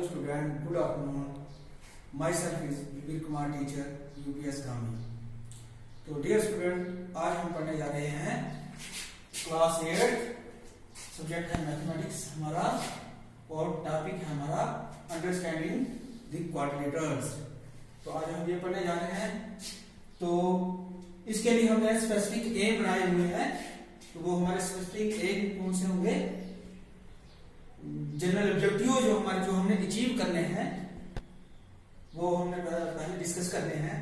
student, good afternoon. Myself is Vivek Kumar, teacher, UPS ग्रामीण। तो dear student, आज हम पढ़ने जा रहे हैं क्लास 8, सब्जेक्ट है मैथमेटिक्स हमारा और टॉपिक है हमारा अंडरस्टैंडिंग द क्वाड्रिलेटरल्स। तो आज हम ये पढ़ने जा रहे हैं। तो इसके लिए हमने स्पेसिफिक एम बनाए हुए हैं। तो वो हमारे स्पेसिफिक एम कौन से होंगे? जनरल ऑब्जेक्टिव जो हमने अचीव करने हैं वो हमने पहले डिस्कस करने हैं।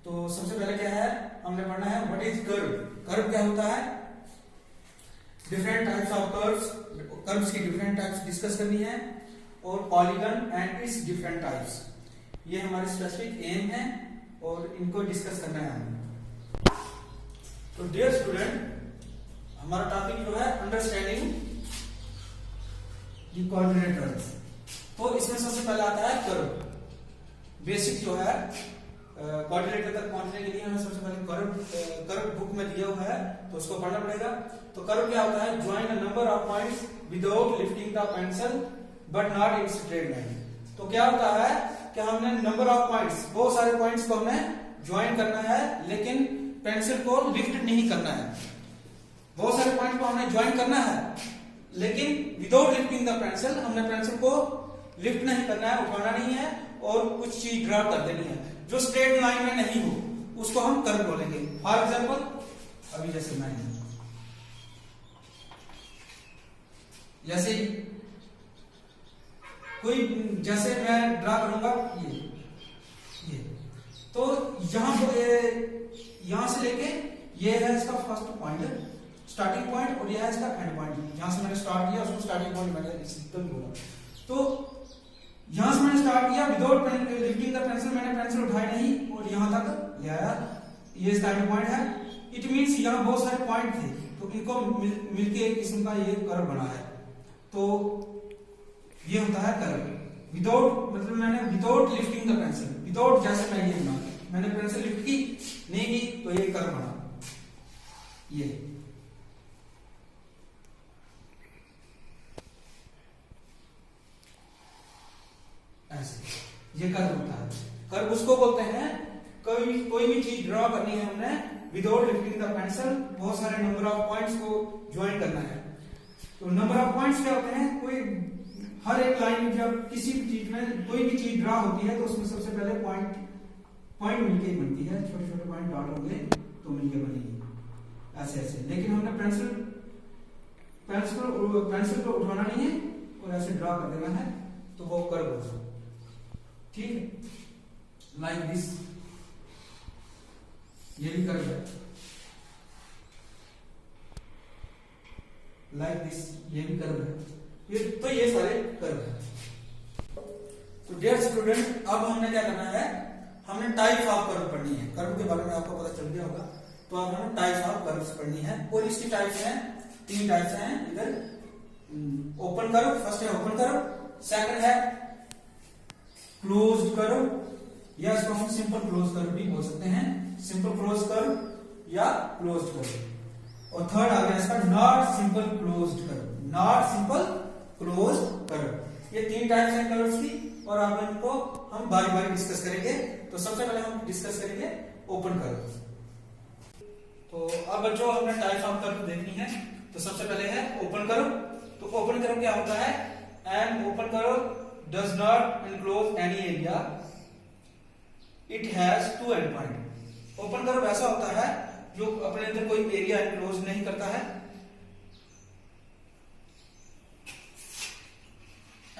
तो सबसे पहले क्या है, हमने पढ़ना है व्हाट इज कर्व। कर्व क्या होता है? Different types of curves, curves की डिफरेंट टाइप्स डिस्कस करनी है और polygon and it's different types, ये हमारे स्पेसिफिक एम है और इनको डिस्कस करना है हमें। तो डियर स्टूडेंट, हमारा टॉपिक जो है अंडरस्टैंडिंग द क्वाड्रिलेटरल्स। तो इसमें सबसे पहले आता है कर्व। बेसिक जो है क्वाड्रिलेटर तक पहुंचने के लिए हमें सबसे पहले कर्व बुक में दिया हुआ है तो उसको पढ़ना पड़ेगा। तो कर्व क्या होता है? Join a number of points without lifting the pencil but not in straight line. तो क्या होता है कि हमने नंबर ऑफ पॉइंट्स, बहुत सारे पॉइंट्स को हमें ज्वाइन करना है लेकिन पेंसिल को लिफ्ट नहीं करना है। बहुत सारे पॉइंट को हमने ज्वाइन करना है लेकिन विदाउट लिफ्टिंग द पेंसिल, हमने पेंसिल को लिफ्ट नहीं करना है, उठाना नहीं है और कुछ चीज ड्रा कर देनी है जो स्ट्रेट लाइन में नहीं हो, उसको हम कर्व बोलेंगे। फॉर एग्जांपल अभी जैसे मैं जैसे मैं ड्रा करूंगा ये तो यहां से लेके ये है इसका फर्स्ट पॉइंट, स्टार्टिंग पॉइंट, और ये है इसका एंड पॉइंट। यहां से मैंने स्टार्ट किया, उसको स्टार्टिंग पॉइंट मैंने एकदम बोला। तो यहां से मैंने स्टार्ट किया विदाउट लिफ्टिंग द पेंसिल, मैंने पेंसिल उठाई नहीं और यहां तक ले आया, ये स्टार्टिंग पॉइंट है। इट मींस यहां बहुत सारे पॉइंट थे तो इनको मिलके एक किस्म का ये कर्व बना है। तो ये होता है कर्व विदाउट, मतलब मैंने without lifting the pencil, without, जैसे मैं ये बना, मैंने पेंसिल लिफ्ट की नहीं की तो ये कर्व बना, ये ऐसे ये कर्व होता है। कर्व उसको बोलते हैं कोई भी चीज ड्रॉ करनी है हमने विदाउट लिफ्टिंग द पेंसिल, बहुत सारे नंबर ऑफ पॉइंट्स को ज्वाइन करना है। तो नंबर ऑफ पॉइंट्स क्या होते हैं? कोई हर एक लाइन में जब किसी भी चीज में कोई भी चीज ड्रॉ होती है तो उसमें सबसे पहले पॉइंट मिलके ही बनती है, छोटे छोटे पॉइंट डॉट होंगे तो मिलके बनेगी ऐसे ऐसे। लेकिन हमने पेंसिल को उठाना नहीं है और ऐसे ड्रॉ कर देना है तो वो कर्व होगा, ठीक है, लाइक दिस। ये भी कर्व है, लाइक दिस, ये भी कर्व है। तो ये सारे कर्व है। तो डियर स्टूडेंट, अब हमने क्या करना है, हमने टाइप ऑफ कर्व पढ़नी है। कर्व के बारे में आपको पता चल गया होगा। तो अब हमें टाइप ऑफ कर्व्स पढ़नी है और इसकी टाइप्स हैं, 3 टाइप्स हैं। इधर ओपन कर्व, फर्स्ट है ओपन कर्व, सेकंड है क्लोज्ड कर्व, या इसको हम सिंपल क्लोज कर्व भी बोल सकते हैं, सिंपल क्लोज कर्व या क्लोज्ड कर्व। और थर्ड आ गया इसका not simple closed curve, not simple closed curve. ये 3 टाइप्स हैं कर्व्स की और अब इनको हम बारी बारी डिस्कस करेंगे। तो सबसे पहले हम डिस्कस करेंगे ओपन कर्व। तो अब बच्चों हमने टाइप ऑफ कर्व देखनी है। तो सबसे पहले है ओपन कर्व। तो ओपन कर्व क्या होता है? An open curve does not enclose any area, it has 2 end point। Open curve ऐसा होता है जो अपने अंदर कोई एरिया एनक्लोज नहीं करता है,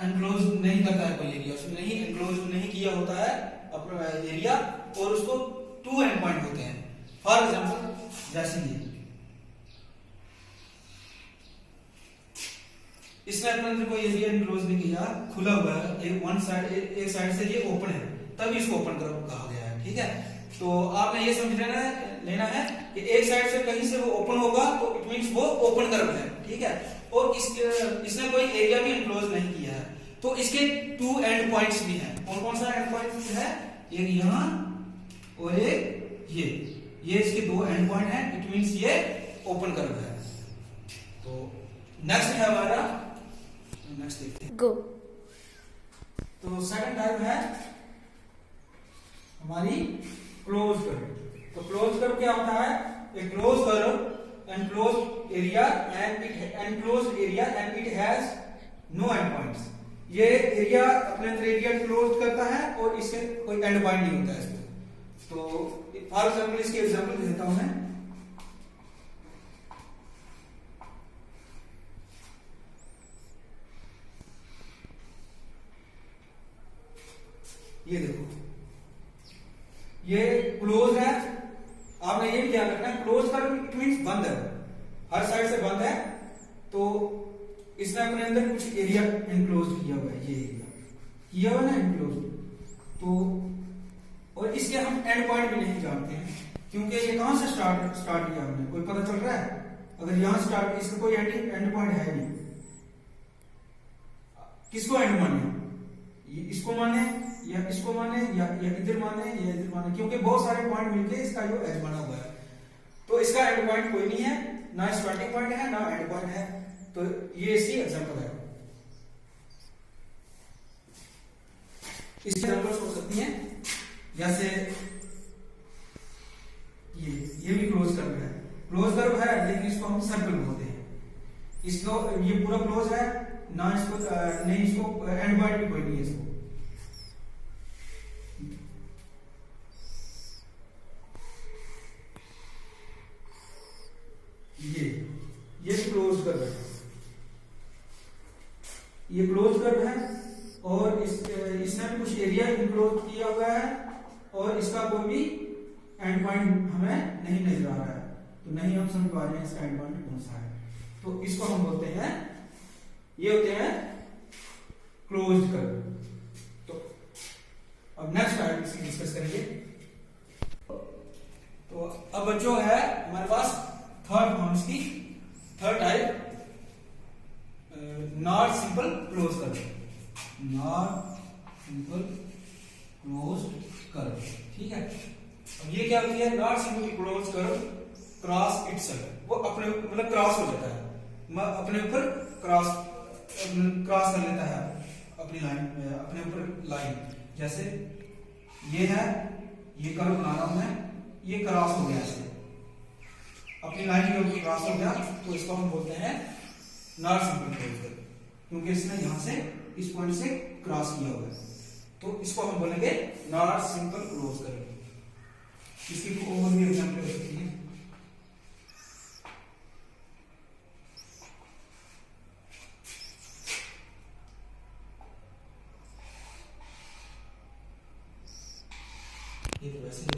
एनक्लोज नहीं करता है कोई एरिया, उसने नहीं एनक्लोज नहीं किया होता है अपना एरिया, और उसको 2 एंड पॉइंट होते हैं। फॉर एग्जांपल जैसे ये, इसने अपने अंदर कोई एरिया एनक्लोज नहीं किया, खुला हुआ है, एक साइड से ये ओपन है, तभी इसको ओपन कर्व कहा गया है, ठीक है। तो आपने ये समझ लेना है कि एक साइड से कहीं से वो ओपन होगा तो इट मींस वो ओपन कर्व है, ठीक है। और इसने कोई एरिया भी एनक्लोज नहीं किया है। तो इसके 2 एंड पॉइंट्स भी हैं। कौन कौन सा एंड पॉइंट है? एक यहां और एक ये इसके 2 एंड पॉइंट हैं, इट मींस ये ओपन कर्व है। तो नेक्स्ट है हमारा, नेक्स्ट देखते हैं। गो। तो सेकंड टाइप है हमारी क्लोज कर्व। तो क्लोज कर्व क्या होता है? A close curve enclosed area and it has no end points. ये एरिया अपने अंदर एरिया क्लोज करता है और इससे कोई एंड पॉइंट नहीं होता है इसमें। तो फॉर एग्जाम्पल इसकी एग्जाम्पल देता हूं मैं। ये देखो, ये क्लोज है, आपने ये भी ध्यान रखना है क्लोज कर्व इट मींस बंद है, हर साइड से बंद है। तो इसने अपने अंदर कुछ एरिया एनक्लोज किया हुआ है, ये एरिया किया हुआ ना एनक्लोज। तो और इसके हम एंड पॉइंट भी नहीं जानते हैं, क्योंकि ये कहां से स्टार्ट किया हमने, कोई पता चल रहा है? अगर यहां स्टार्ट, इसका कोई एंड पॉइंट है नहीं। किसको एंड माने? इसको माने या इसको माने या इधर माने या इधर माने, क्योंकि बहुत सारे पॉइंट मिलके इसका जो एज बना हुआ है। तो इसका एंड पॉइंट कोई नहीं है, ना स्टार्टिंग पॉइंट है ना एंड पॉइंट है। तो ये इसकी एग्जांपल है। इसकी एग्जांपल्स हो सकती हैं जैसे ये भी क्लोज कर्व है, क्लोज कर्व है लेकिन इसको हम सर्कल बोलते हैं। इसको ये पूरा क्लोज है ना, इसको नहीं, इसको एंड पॉइंट भी कोई नहीं है इसको। ये क्लोज कर्व है, ये क्लोज कर्व है और इसने भी कुछ एरिया इनक्लोज किया हुआ है और इसका कोई भी एंड पॉइंट हमें नहीं नजर आ रहा है। तो नहीं हम समझ पा रहे हैं इसका एंड पॉइंट कौन सा है। तो इसको हम बोलते हैं, ये होते हैं क्लोज कर्व। तो अब नेक्स्ट टाइप इसकी डिस्कस करेंगे। तो अब बच्चों है हमारे पास थर्ड फॉर्म की, third type not simple close curve, not simple close curve. ठीक है, अब ये क्या होती है? Not simple close curve cross itself, वो अपने मतलब क्रॉस हो जाता है, अपने ऊपर क्रॉस कर लेता है अपनी लाइन, अपने ऊपर लाइन। जैसे ये है, ये कर्व बना रहा हूं मैं, ये क्रॉस हो गया, ऐसे अपनी लाइन के ऊपर क्रॉस हो गया, तो इसको हम बोलते हैं नॉट सिंपल क्लोज कर्व, क्योंकि इसने यहां से इस पॉइंट से क्रॉस किया हुआ है। तो इसको हम बोलेंगे नॉट सिंपल क्लोज कर्व। इसकी और भी एग्जांपल हो सकती है। ये तो वैसे ही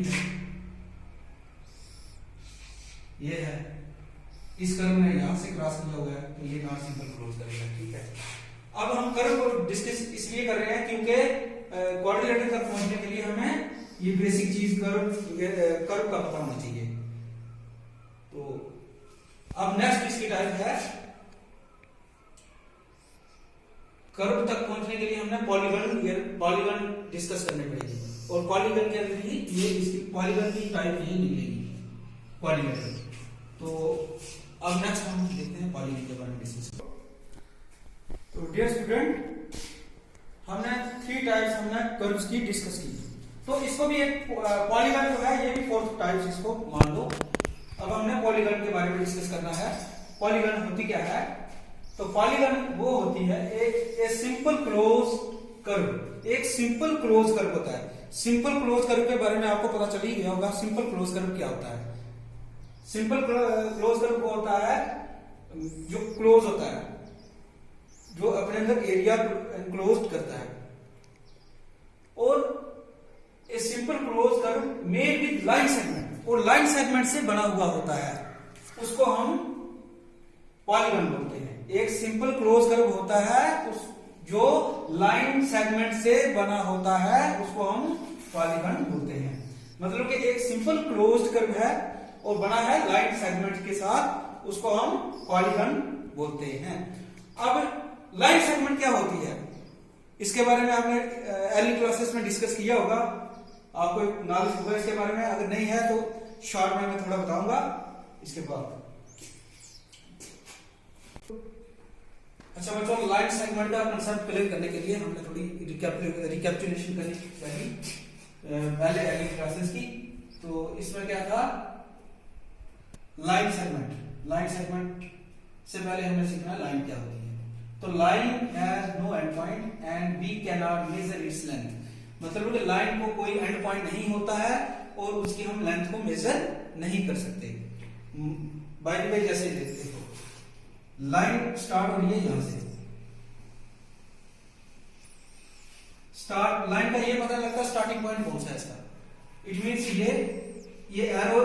है, ये है, इस कर्व ने यहां से क्रॉस किया हुआ है, तो ये नॉट सिंपल क्लोज कर्व है। ठीक है, अब हम कर्व को डिस्कस इसलिए कर रहे हैं क्योंकि क्वाड्रिलेटरल तक पहुंचने के लिए हमें ये बेसिक चीज कर्व का पता होना चाहिए। तो अब नेक्स्ट इसकी टाइप है, कर्व तक पहुंचने के लिए हमने पॉलीगन डिस्कस करने पड़ेगी, और पॉलीगन के अंदर ही ये इसकी पॉलीगन की टाइप ये निकलेगी, पॉलीगन। तो अब नेक्स्ट हम देखते हैं पॉलीगन के बारे में डिस्कस। तो डियर स्टूडेंट, हमने 3 टाइप्स हमने कर्व्स की डिस्कस की। तो इसको भी एक पॉलीगन जो है, ये भी 4th टाइप इसको मान लो। अब हमने पॉलीगन के बारे में डिस्कस करना है। पॉलीगन होती क्या है? तो पॉलीगन वो होती है एक सिंपल क्लोज कर्व, एक सिंपल क्लोज कर्व होता है। सिंपल क्लोज कर्व के बारे में आपको पता चल ही गया होगा। सिंपल क्लोज कर्व क्या होता है? सिंपल क्लोज कर्व वो होता है जो क्लोज होता है, जो अपने अंदर एरिया एनक्लोज करता है, और a simple close curve made with line segment, और लाइन सेगमेंट से बना हुआ होता है, उसको हम पॉलीगन बोलते हैं। एक सिंपल क्लोज कर्व होता है जो लाइन सेगमेंट से बना होता है, उसको हम पॉलीगन बोलते हैं। मतलब कि एक सिंपल क्लोज्ड कर्व है और बना है लाइन सेगमेंट के साथ, उसको हम पॉलीगन बोलते हैं। अब लाइन सेगमेंट क्या होती है, इसके बारे में आपने अर्ली क्लासेस में डिस्कस किया होगा, आपको नॉलेज होगा इसके बारे में। अगर नहीं है तो शॉर्ट में मैं थोड़ा बताऊंगा इसके बाद। अच्छा बच्चों, लाइन सेगमेंट का कंसेप्ट क्लियर करने के लिए हमने थोड़ी रिकैपिचुलेशन करनी चाहिए पहले वाली क्लासेस की। तो इसमें क्या था, लाइन सेगमेंट से पहले हमने सीखना लाइन क्या होती है। तो line has no end point and we can not measure its length, मतलब कि लाइन को कोई एंड पॉइंट नहीं होता है और उसकी हम लेंथ को मेजर नहीं कर सकते। बाय द वे जैसे देखो, लाइन स्टार्ट हो रही है यहां से, स्टार्ट लाइन का ये पता लगता है स्टार्टिंग पॉइंट कौन सा है इसका। इट मींस ये एरो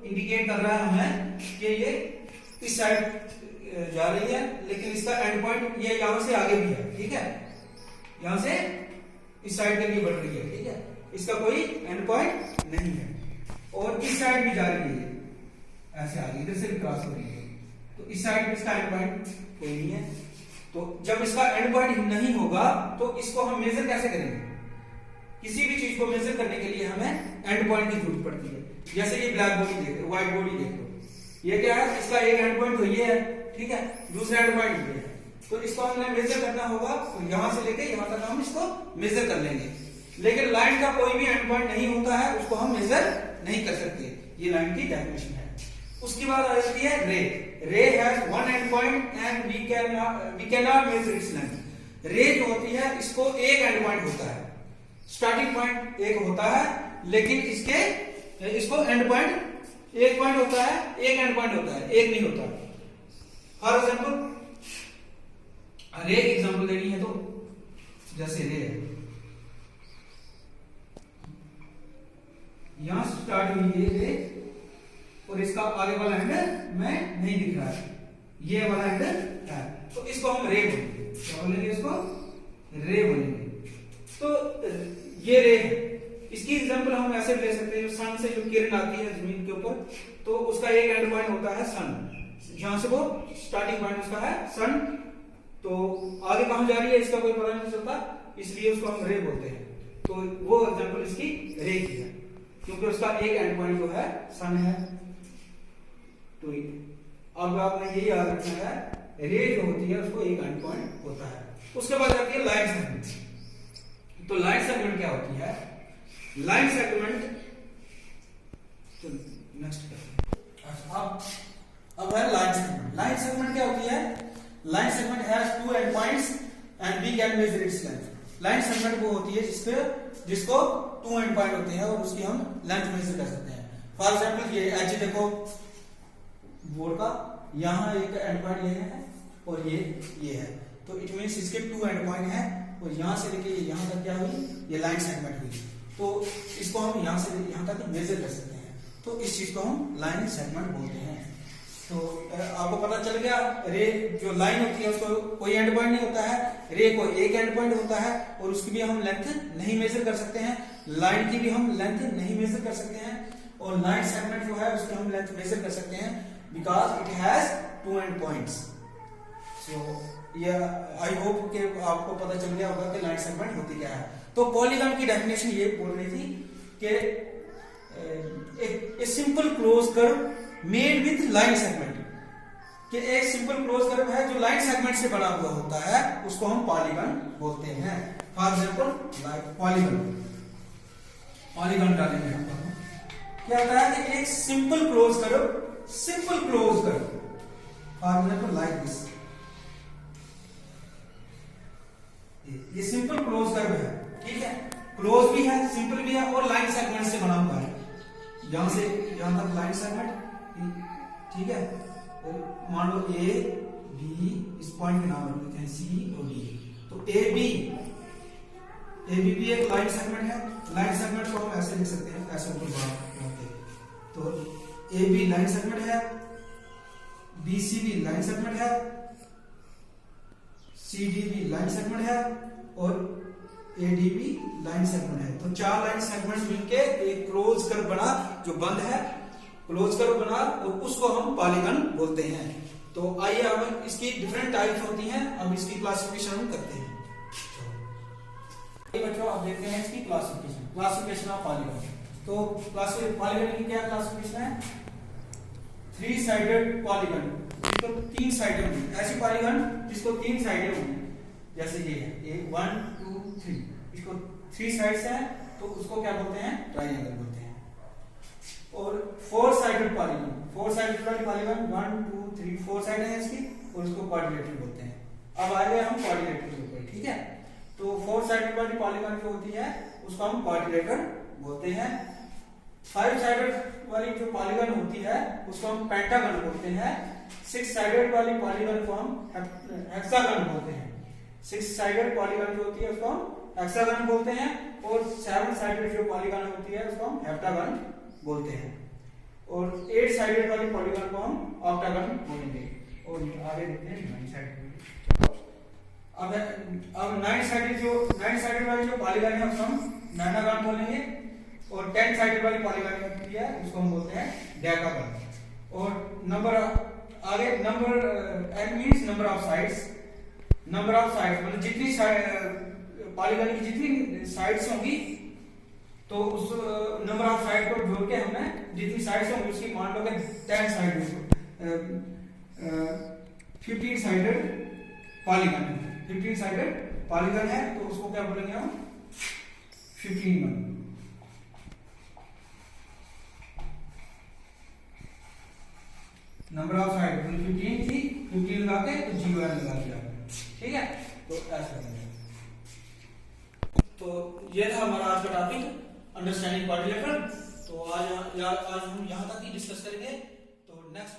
इंडिकेट कर रहा है हमें कि ये इस साइड जा रही है, लेकिन इसका एंड पॉइंट ये यहां से आगे भी है, ठीक है, यहां से इस साइड के लिए बढ़ रही है, ठीक है, इसका कोई एंड पॉइंट नहीं है। और इस साइड भी जा रही है, ऐसे आगे इधर से भी क्रॉस हो रही है, तो इस साइड इसका एंड पॉइंट कोई नहीं है। तो जब इसका एंड पॉइंट नहीं होगा तो इसको हम मेजर कैसे करेंगे? किसी भी चीज को मेजर करने के लिए हमें एंड पॉइंट की जरूरत पड़ती है। जैसे ये ब्लैक बॉडी देख लो, व्हाइट बॉडी देख लो, ये क्या है, इसका एक एंड पॉइंट तो ये है, ठीक है, दूसरा एंड पॉइंट ये है। तो इसको हमने मेजर करना होगा, तो यहां से लेके यहां तक हम इसको मेजर कर लेंगे। लेकिन लाइन का कोई भी एंड पॉइंट नहीं होता है, उसको हम मेजर नहीं कर सकते। ये लाइन की डेफिनेशन है। उसके बाद आ जाती है ray. Ray has one end point and we can not measure its length. Ray जो होती है इसको एक एंड पॉइंट होता है, स्टार्टिंग पॉइंट एक होता है, लेकिन इसको एंड पॉइंट एक पॉइंट होता है, एक एंड पॉइंट होता है, एक नहीं होता। फॉर एग्जाम्पल रे एग्जाम्पल देनी है तो जैसे रे है, यहां से स्टार्ट हुई है रे और इसका आगे वाला एंड में नहीं दिख रहा है, ये वाला एंड है, तो इसको हम रे बोलेंगे। क्या बोलेंगे? इसको रे बोलेंगे। तो ये रे है, इसकी एग्जांपल हम ऐसे ले सकते हैं, सन से जो किरण आती है जमीन के ऊपर, तो उसका एक एंड पॉइंट होता है सन, यहां से वो स्टार्टिंग पॉइंट उसका है सन, तो आगे कहां जा रही है इसका कोई पता नहीं चलता, इसलिए उसको हम रे बोलते हैं। तो वो एग्जांपल इसकी रे की है, क्योंकि उसका एक एंड पॉइंट जो है सन है। तो अब आपने ये याद रखना है, रे जो होती है उसको एक एंड पॉइंट होता है। उसके बाद आती है लाइन सेगमेंट। तो लाइन सेगमेंट क्या होती है? लाइन सेगमेंट तो नेक्स्ट अब है लाइन सेगमेंट। लाइन सेगमेंट क्या होती है? Line segment has two end points and we can measure its length. Line segment वो होती है जिसको टू एंड पॉइंट होते हैं और उसकी हम लेंथ मेजर कर सकते हैं। फॉर एग्जांपल ये एज देखो बोर्ड का, यहां एक एंड पॉइंट ये है और ये है, तो इट मींस इसके टू एंड पॉइंट है और यहां से लेके यहां तक क्या हुई, ये लाइन सेगमेंट हुई। तो इसको हम यहां से यहां तक मेजर कर सकते हैं, तो इस चीज को हम लाइन सेगमेंट बोलते हैं। तो आपको पता चल गया, रे जो लाइन होती है उसको कोई एंड पॉइंट नहीं होता है, रे को एक एंड पॉइंट होता है और उसकी भी हम लेंथ नहीं मेजर कर सकते हैं, लाइन की भी हम लेंथ नहीं मेजर कर सकते हैं, और लाइन सेगमेंट जो है उसकी हम लेंथ मेजर कर सकते हैं because it has two end points. So I hope कि आपको पता चल गया होगा कि लाइन सेगमेंट होती क्या है। तो पॉलीगन की डेफिनेशन ये बोल रही थी कि एक simple close curve made with line segment, कि एक सिंपल क्लोज कर्व है जो लाइन सेगमेंट से बना हुआ होता है, उसको हम पॉलीगन बोलते हैं। फॉर एग्जाम्पल लाइक पॉलीगन डालेंगे हम। क्या होता है कि एक simple close curve for example like this, ये सिंपल क्लोज कर्व है, ठीक है, क्लोज भी है, सिंपल भी है और लाइन सेगमेंट से बना हुआ है। यहां से यहां तक लाइन सेगमेंट, ठीक है, और मान लो ए बी, इस पॉइंट के नाम रख देते हैं सी और डी। तो ए बी भी एक लाइन सेगमेंट है। लाइन सेगमेंट को हम ऐसे लिख सकते हैं, ऐसे ऊपर बढ़ाते, तो ए बी लाइन सेगमेंट है, बी सी भी लाइन सेगमेंट है, सी डी भी लाइन सेगमेंट है और ए डी भी लाइन सेगमेंट है। तो चार लाइन सेगमेंट मिलके एक क्लोज कर्व बना, जो बंद है क्लोज कर्व बना, और उसको हम पॉलीगन बोलते हैं। तो आइए अब इसकी डिफरेंट टाइप्स होती हैं, अब इसकी क्लासिफिकेशन हम करते हैं। बच्चों अब देखते हैं इसकी क्लासिफिकेशन ऑफ पॉलीगन। तो पॉलीगन की क्या क्लासिफिकेशन है? थ्री साइडेड पॉलीगन जिसको 3 साइडें होंगी, ऐसी पॉलीगन जिसको 3 साइडें होंगी, जैसे ये है 1 2 3, इसको 3 साइड्स है तो उसको क्या बोलते हैं, ट्रायंगल बोलते हैं। और 4 साइडेड पॉलीगन, 4 साइडेड वाली पॉलीगन 1 2 3 4 साइड है इसकी, और उसको क्वाड्रिलेटरल बोलते हैं। अब आ गए हम क्वाड्रिलेटरल के ऊपर, ठीक है। तो 4 साइडेड वाली पॉलीगन जो होती है उसको हम क्वाड्रिलेटरल बोलते हैं। 5 साइडेड वाली जो पॉलीगन होती है उसको हम पेंटागन बोलते हैं। 6 साइडेड वाली पॉलीगन को हम हेक्सागन बोलते हैं। 6 साइडेड पॉलीगन जो होती है उसको हम हेक्सागन बोलते हैं, और 7 साइडेड जो पॉलीगन होती है उसको हम हेप्टागन बोलते हैं, और 8 साइडेड वाली पॉलीगन को हम ऑक्टागन बोलेंगे। और आगे देखते हैं 9 साइडेड। अब 9 साइडेड वाली जो पॉलीगन है उसको हम नाइनागन बोलेंगे, और 10 साइडेड वाली पॉलीगन होती है उसको हम बोलते हैं डेकागन। और नंबर आगे number n means number of sides, मतलब जितनी पॉलीगन की जितनी साइड्स होंगी तो उस नंबर ऑफ साइड को जोड़ के हमने जितनी साइड्स होंगी उसकी मान लो कि 10 side 15 sided polygon, 15 sided polygon है तो उसको क्या बोलेंगे हम 15 नंबर ऑफ साइड 15 थी, 15 लगा के तो 0 लगा दिया, ठीक है। तो ऐसा करेंगे। तो ये था हमारा आज का टॉपिक अंडरस्टैंडिंग क्वाड्रिलेटरल। तो आज हम यहाँ तक ही डिस्कस करेंगे। तो नेक्स्ट